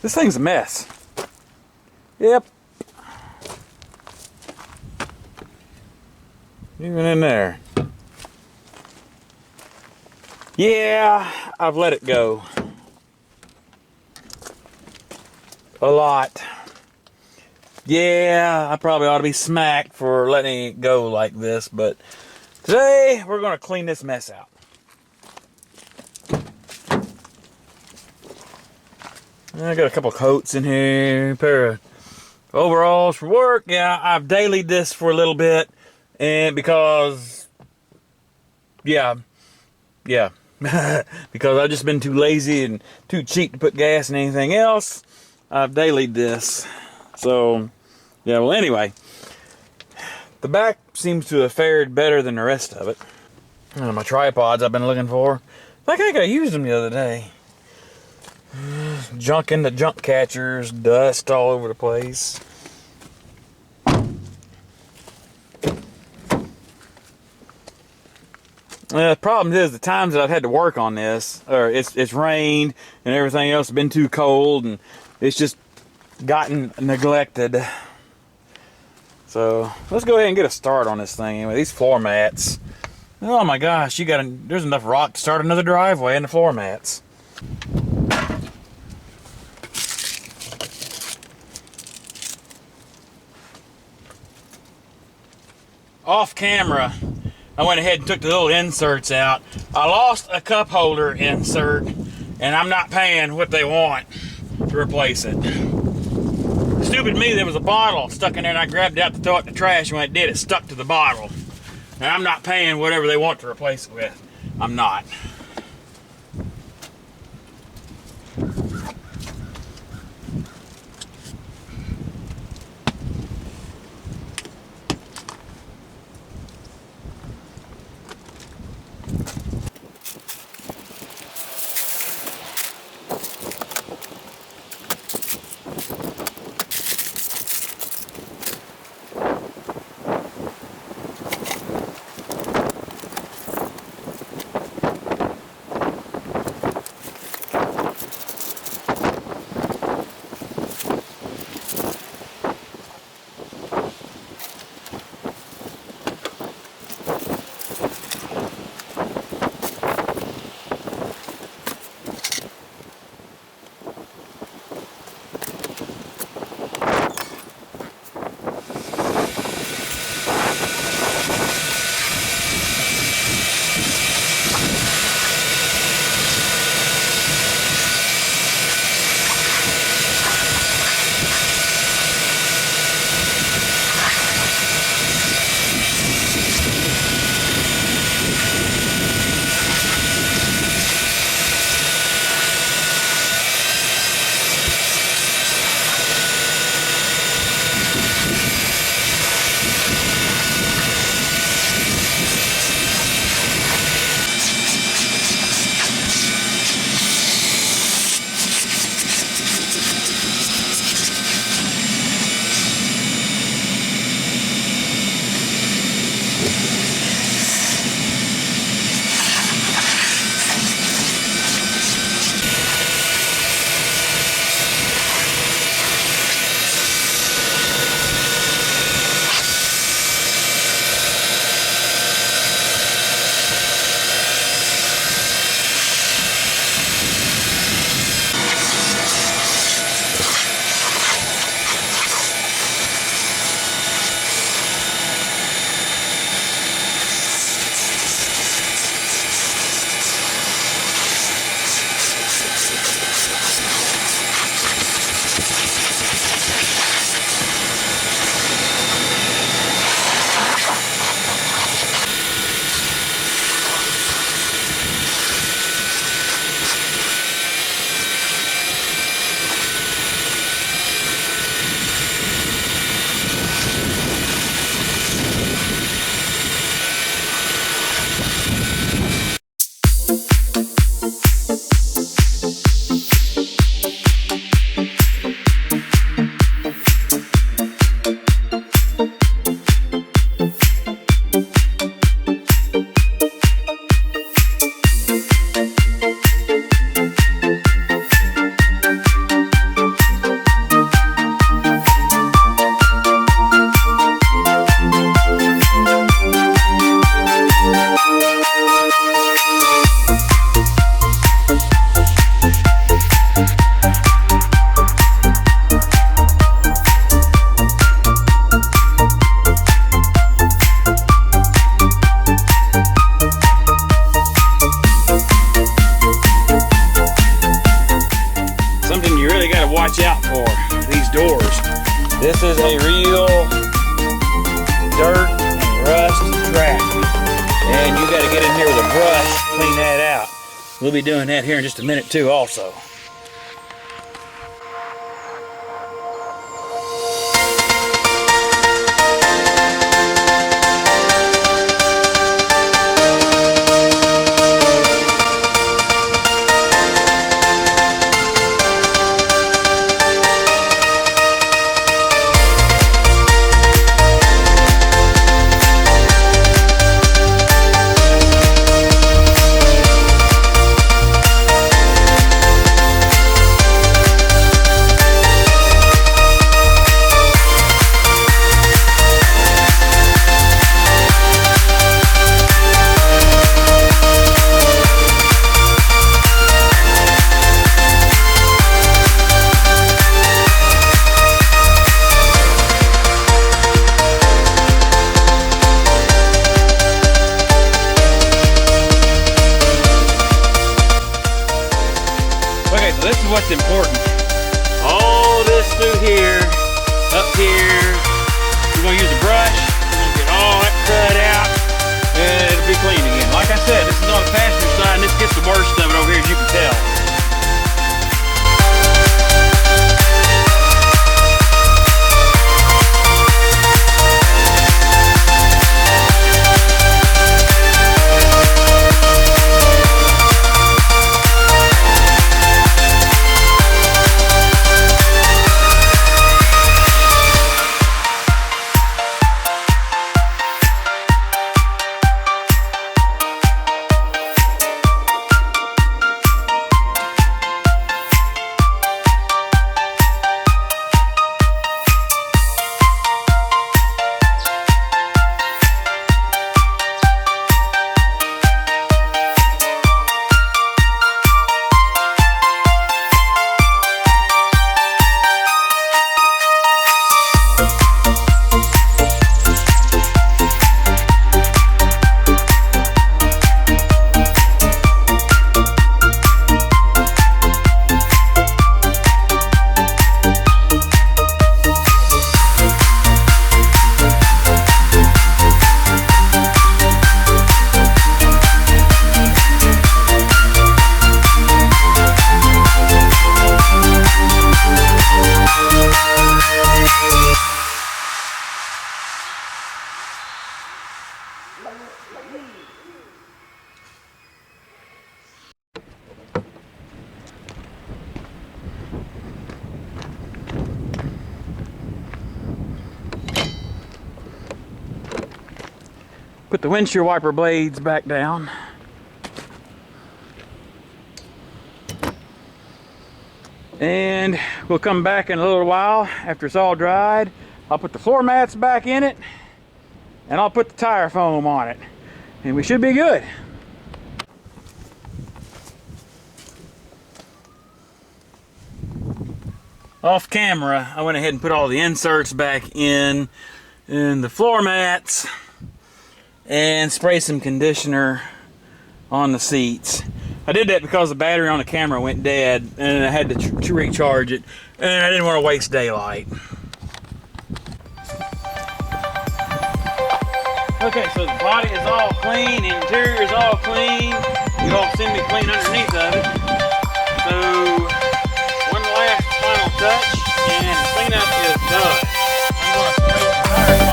This thing's a mess. Yep. Even in there. Yeah, I've let it go. A lot. Yeah, I probably ought to be smacked for letting it go like this, but today we're going to clean this mess out. I got a couple coats in here, a pair of overalls for work. Yeah, I've dailied this for a little bit, and because, yeah, because I've just been too lazy and too cheap to put gas in anything else, I've dailied this. So, yeah, well, anyway, the back seems to have fared better than the rest of it. My tripods I've been looking for. I think I used them the other day. Junk in the junk catchers, dust all over the place. The problem is the times that I've had to work on this, or it's rained and everything else has been too cold and it's just gotten neglected. So let's go ahead and get a start on this thing. Anyway, these floor mats. Oh my gosh, there's enough rock to start another driveway in the floor mats. Off camera, I went ahead and took the little inserts out. I lost a cup holder insert, and I'm not paying what they want to replace it. Stupid me, there was a bottle stuck in there, and I grabbed it out to throw it in the trash, and when it did, it stuck to the bottle. And I'm not paying whatever they want to replace it with. I'm not. This is a real dirt and rust track. And you got to get in here with a brush, clean that out. We'll be doing that here in just a minute too also. Okay, so this is what's important. All this through here, up here, we're gonna use a brush, we're gonna get all that crud out, and it'll be clean again. Like I said, this is on the passenger side, and this gets the worst of it over here, as you can tell. Put the windshield wiper blades back down. And we'll come back in a little while after it's all dried. I'll put the floor mats back in it, and I'll put the tire foam on it, and we should be good. Off camera, I went ahead and put all the inserts back in the floor mats, and spray some conditioner on the seats. I did that because the battery on the camera went dead and I had to recharge it, and I didn't want to waste daylight. Okay, so the body is all clean, the interior is all clean. You all seen me clean underneath of it. So one last final touch and cleanup is done. I'm going to spray the tire.